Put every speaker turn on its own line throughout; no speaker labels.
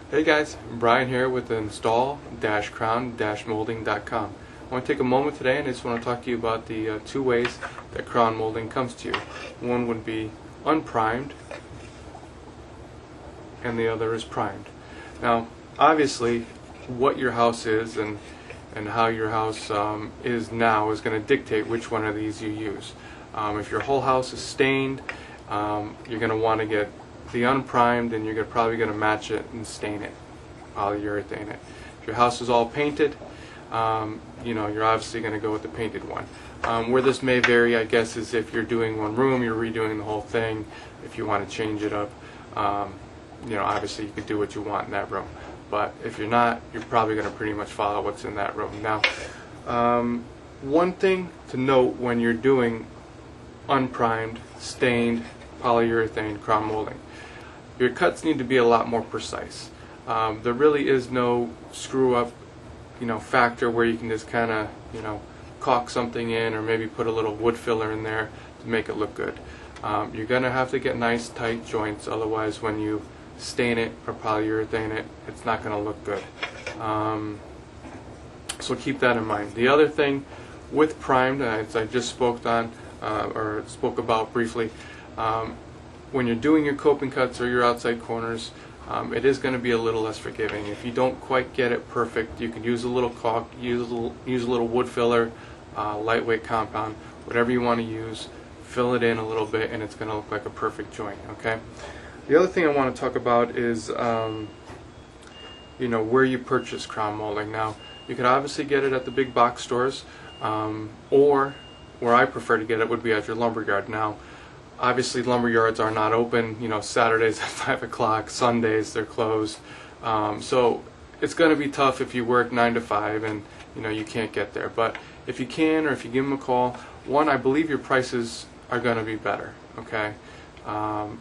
Hey guys, Brian here with install-crown-molding.com. I want to take a moment today and I just want to talk to you about the two ways that crown molding comes to you. One would be unprimed and the other is primed. Now obviously what your house is and how your house is now is going to dictate which one of these you use. If your whole house is stained, you're going to want to get the unprimed, and you're probably going to match it and stain it, polyurethane it. If your house is all painted, you're obviously going to go with the painted one. Where this may vary, I guess, is if you're doing one room, you're redoing the whole thing. If you want to change it up, obviously you could do what you want in that room. But if you're not, you're probably going to pretty much follow what's in that room. Now, one thing to note when you're doing unprimed, stained, polyurethane crown molding, your cuts need to be a lot more precise. There really is no screw up factor where you can just kind of caulk something in or maybe put a little wood filler in there to make it look good. You're gonna have to get nice tight joints, otherwise when you stain it or polyurethane it, it's not gonna look good. So keep that in mind. The other thing with primed, as I just spoke about briefly, when you're doing your coping cuts or your outside corners, it is going to be a little less forgiving. If you don't quite get it perfect, you can use a little caulk, use a little wood filler, lightweight compound, whatever you want to use, fill it in a little bit, and it's going to look like a perfect joint. Okay. The other thing I want to talk about is where you purchase crown molding. Now, you could obviously get it at the big box stores, or where I prefer to get it would be at your lumberyard. Now, obviously lumber yards are not open, Saturdays at 5 o'clock, Sundays they're closed. So it's going to be tough if you work 9 to 5 and you can't get there. But if you can, or if you give them a call, one, I believe your prices are going to be better. Okay. From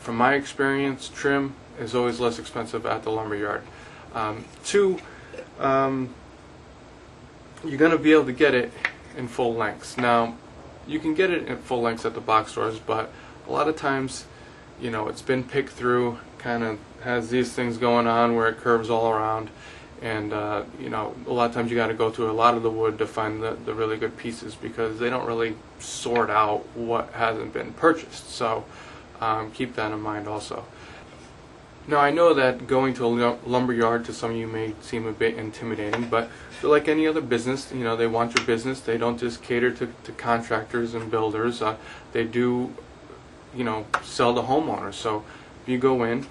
my experience, trim is always less expensive at the lumber yard. Two, you're going to be able to get it in full lengths. Now, you can get it in full lengths at the box stores, but a lot of times, it's been picked through, kind of has these things going on where it curves all around, and a lot of times you got to go through a lot of the wood to find the really good pieces, because they don't really sort out what hasn't been purchased. So keep that in mind also. Now, I know that going to a lumber yard to some of you may seem a bit intimidating, but like any other business, they want your business. They don't just cater to contractors and builders. They do, sell to homeowners. So if you go in,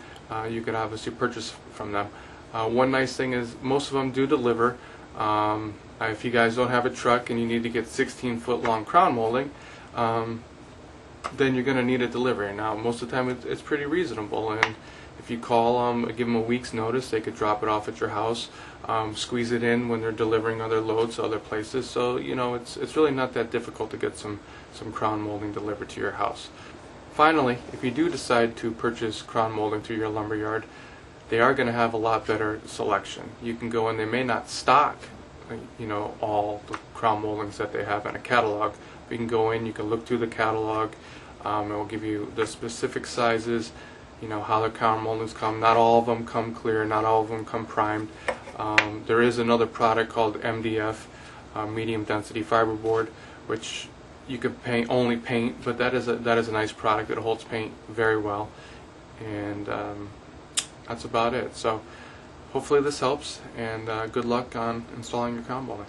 you can obviously purchase from them. One nice thing is most of them do deliver. If you guys don't have a truck and you need to get 16-foot long crown molding, then you're going to need a delivery. Now, most of the time it's pretty reasonable, and if you call them, give them a week's notice, they could drop it off at your house, squeeze it in when they're delivering other loads to other places. So it's really not that difficult to get some crown molding delivered to your house. Finally, if you do decide to purchase crown molding through your lumber yard, they are going to have a lot better selection. You can go in, they may not stock all the crown moldings that they have in a catalog. But you can go in, you can look through the catalog, it will give you the specific sizes, how the crown moldings come. Not all of them come clear, not all of them come primed. There is another product called MDF, medium density fiberboard, which you could only paint, but that is a nice product. It holds paint very well, and that's about it. So hopefully this helps, and good luck on installing your crown molding.